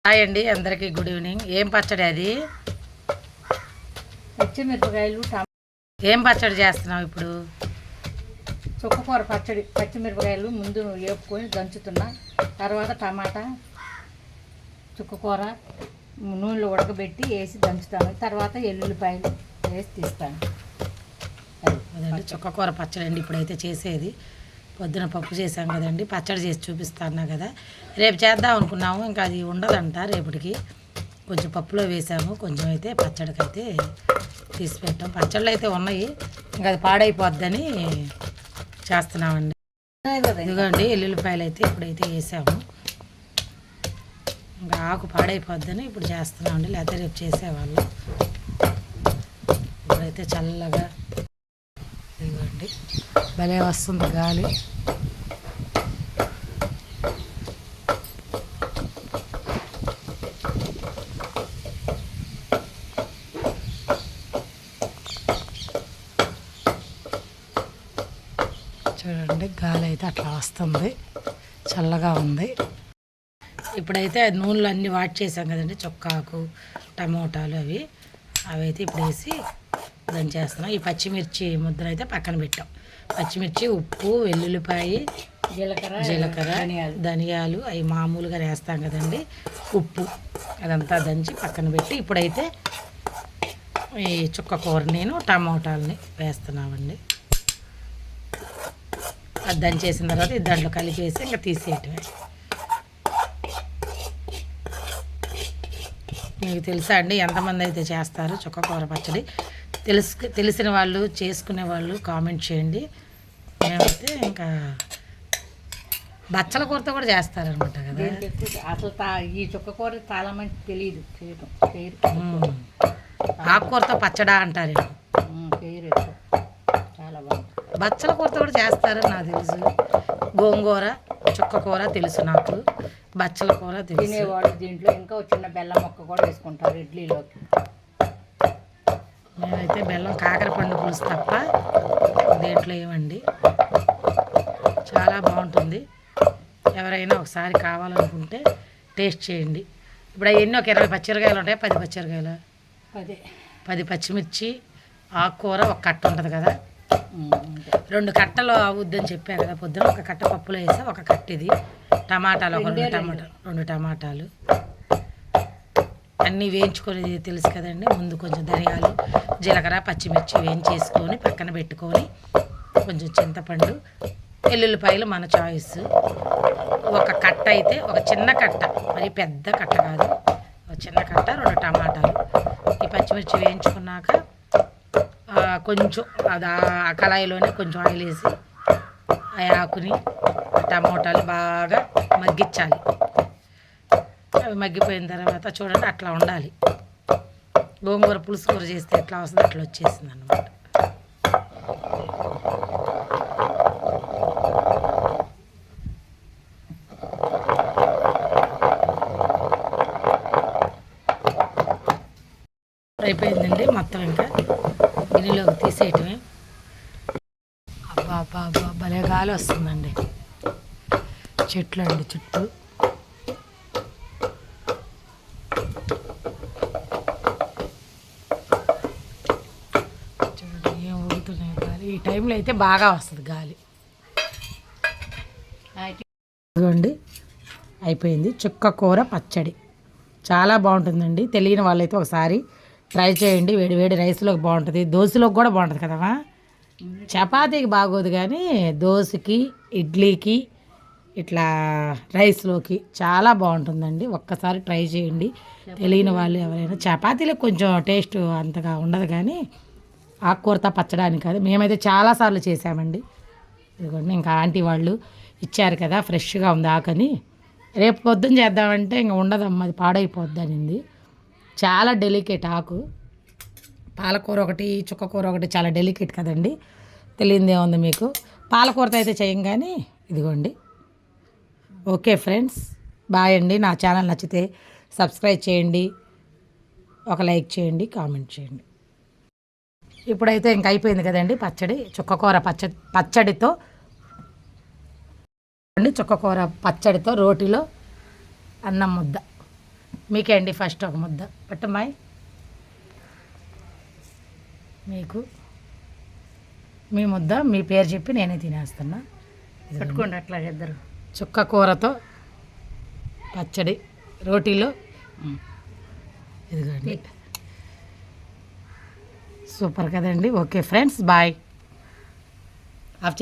Hi అండి, అందరికీ good evening. ఏం పచ్చడి అది? పచ్చిమిరపకాయలు ఏం పచ్చడి చేస్తున్నావు ఇప్పుడు? చుక్కకూర పచ్చడి. పచ్చిమిరపకాయలు ముందు వేపుకొని దంచుతున్నా, తర్వాత టమాటా చుక్కకూర నూనెలో ఉడకబెట్టి వేసి దంచుతాను, తర్వాత ఎల్లుల్లిపాయలు వేసి తీస్తాను. అదండి చుక్కకూర పచ్చడి అండి ఇప్పుడైతే చేసేది. పొద్దున పప్పు చేసాం కదండి, పచ్చడి చేసి చూపిస్తాను కదా. రేపు చేద్దాం అనుకున్నాము, ఇంకా అది ఉండదంట రేపటికి. కొంచెం పప్పులో వేసాము, కొంచెం అయితే పచ్చడికి అయితే తీసి పెట్టాం. పచ్చళ్ళు అయితే ఉన్నాయి, ఇంకా అది పాడైపోద్దని చేస్తున్నామండి. ఇదిగోండి ఎల్లుల్లిపాయలు అయితే ఇప్పుడైతే వేసాము, ఇంకా ఆకు పాడైపోద్దని ఇప్పుడు చేస్తున్నామండి, లేకపోతే రేపు చేసేవాళ్ళం. ఇప్పుడైతే చల్లగా ఇదిగోండి భలే వస్తుంది గాలి. చూడండి గాలి అయితే అట్లా వస్తుంది, చల్లగా ఉంది. ఇప్పుడైతే నూనెలు అన్నీ వాట్ చేసాం కదండి, చొక్కాకు టమోటాలు అవి అయితే ఇప్పుడు వేసి దంచేస్తున్నాం. ఈ పచ్చిమిర్చి ముద్దలు అయితే పక్కన పెట్టాం. పచ్చిమిర్చి, ఉప్పు, వెల్లుల్లిపాయ, జీలకర్ర, ధనియాలు అవి మామూలుగా వేస్తాం కదండి, ఉప్పు అదంతా దంచి పక్కన పెట్టి ఇప్పుడైతే ఈ చుక్క కూర నేను టమోటాలని వేస్తున్నామండి. అది దంచేసిన తర్వాత ఇది దాంట్లో కలిపేసి ఇంకా తీసేయటమే. మీకు తెలుసా అండి ఎంతమంది అయితే చేస్తారు చుక్కకూర పచ్చడి? తెలిసిన వాళ్ళు, చేసుకునే వాళ్ళు కామెంట్ చేయండి. మేమైతే ఇంకా బచ్చల కూరతో కూడా చేస్తారనమాట కదా. అసలు ఈ చుక్కకూర చాలా మంది తెలియదు చేయడం. ఆకుకూరతో పచ్చడా అంటారు, చాలా బాగుంది. బచ్చల కూరతో కూడా చేస్తారని నాకు తెలుసు. గోంగూర చుక్కకూర తెలుసు నాకు, బచ్చల కూర తెలుసు. తినేవాడు దీంట్లో ఇంకా చిన్న బెల్లం మొక్క కూడా వేసుకుంటారు ఇడ్లీలోకి. మేమైతే బెల్లం కాకర పండు పులుసు తప్ప దేంట్లో ఏమండి. చాలా బాగుంటుంది. ఎవరైనా ఒకసారి కావాలనుకుంటే టేస్ట్ చేయండి. ఇప్పుడు అవన్నీ ఒక 20 పచ్చిమిరకాయలు ఉంటాయి, 10 పచ్చిమిరకాయలు, 10 పచ్చిమిర్చి, ఆకుకూర ఒక కట్ట ఉంటుంది కదా, 2 కట్టలు అవుద్దని చెప్పాను కదా పొద్దున. ఒక కట్ట పప్పులో వేసా, ఒక కట్ట ఇది. టమాటాలు ఒక 2 టమాటాలు అన్నీ వేయించుకొని తెలుసు కదండి. ముందు కొంచెం ధనియాలు, జీలకర్ర, పచ్చిమిర్చి వేయించేసుకొని పక్కన పెట్టుకొని, కొంచెం చింతపండు, వెల్లుల్లిపాయలు మన చాయిస్. ఒక కట్ట అయితే ఒక చిన్న కట్ట, మరి పెద్ద కట్ట కాదు, ఒక చిన్న కట్ట, 2 టమాటాలు. ఈ పచ్చిమిర్చి వేయించుకున్నాక కొంచెం అది ఆ కళాయిలోనే కొంచెం ఆయిల్ వేసి ఆ ఆకుని టమోటాలు బాగా మగ్గించాలి. అవి మగ్గిపోయిన తర్వాత చూడండి అట్లా ఉండాలి. గోంగూర పులుసు కూర చేస్తే ఎట్లా వస్తుంది అట్లా వచ్చేసింది అన్నమాట. అయిపోయిందండి మొత్తం, ఇంకా గిన్నెలోకి తీసేయటమే. అబ్బా అబ్బా అబ్బా భలే గాలి వస్తుందండి. చెట్లు అండి చుట్టూ. చూడండి ఏం ఊగుతున్నాయి గాలి. ఈ టైంలో అయితే బాగా వస్తుంది గాలి. ఇదిగోండి అయిపోయింది చుక్కకూర పచ్చడి. చాలా బాగుంటుందండి. తెలియని వాళ్ళైతే ఒకసారి ట్రై చేయండి. వేడి వేడి రైస్లోకి బాగుంటుంది, దోశలోకి కూడా బాగుంటుంది కదమ్మా. చపాతీకి బాగోదు కానీ దోశకి, ఇడ్లీకి, ఇట్లా రైస్లోకి చాలా బాగుంటుందండి. ఒక్కసారి ట్రై చేయండి తెలియని వాళ్ళు ఎవరైనా. చపాతీలకు కొంచెం టేస్ట్ అంతగా ఉండదు కానీ ఆకుకూరతో పచ్చడానికి కాదు. మేమైతే చాలాసార్లు చేసామండి. ఇదిగోండి ఇంకా ఆంటీ వాళ్ళు ఇచ్చారు కదా, ఫ్రెష్గా ఉంది ఆకని. రేపు పొద్దున్న చేద్దామంటే ఇంకా ఉండదమ్మా, అది పాడైపోద్ది అనింది. చాలా డెలికేట్ ఆకు. పాలకూర ఒకటి, చుక్కకూర ఒకటి చాలా డెలికేట్ కదండి. తెలియదే ఉంది మీకు. పాలకూరతో అయితే చేయం కానీ ఇదిగోండి. ఓకే ఫ్రెండ్స్, బాయ్ అండి. నా ఛానల్ నచ్చితే సబ్స్క్రైబ్ చేయండి, ఒక లైక్ చేయండి, కామెంట్ చేయండి. ఇప్పుడైతే ఇంక అయిపోయింది కదండి పచ్చడి. చుక్కకూర పచ్చడితో చుక్కకూర పచ్చడితో రోటిలో అన్నం ముద్ద. మీకే అండి ఫస్ట్ ఒక ముద్ద పట్టమ్మాయి మీకు మీ ముద్ద మీ పేరు చెప్పి నేనే తినేస్తున్నా. పట్టుకోండి అట్లా ఇద్దరు. చుక్క కూరతో పచ్చడి రోటీలో ఇదిగోండి. సూపర్ కదండి. Okay friends, bye. ఆఫ్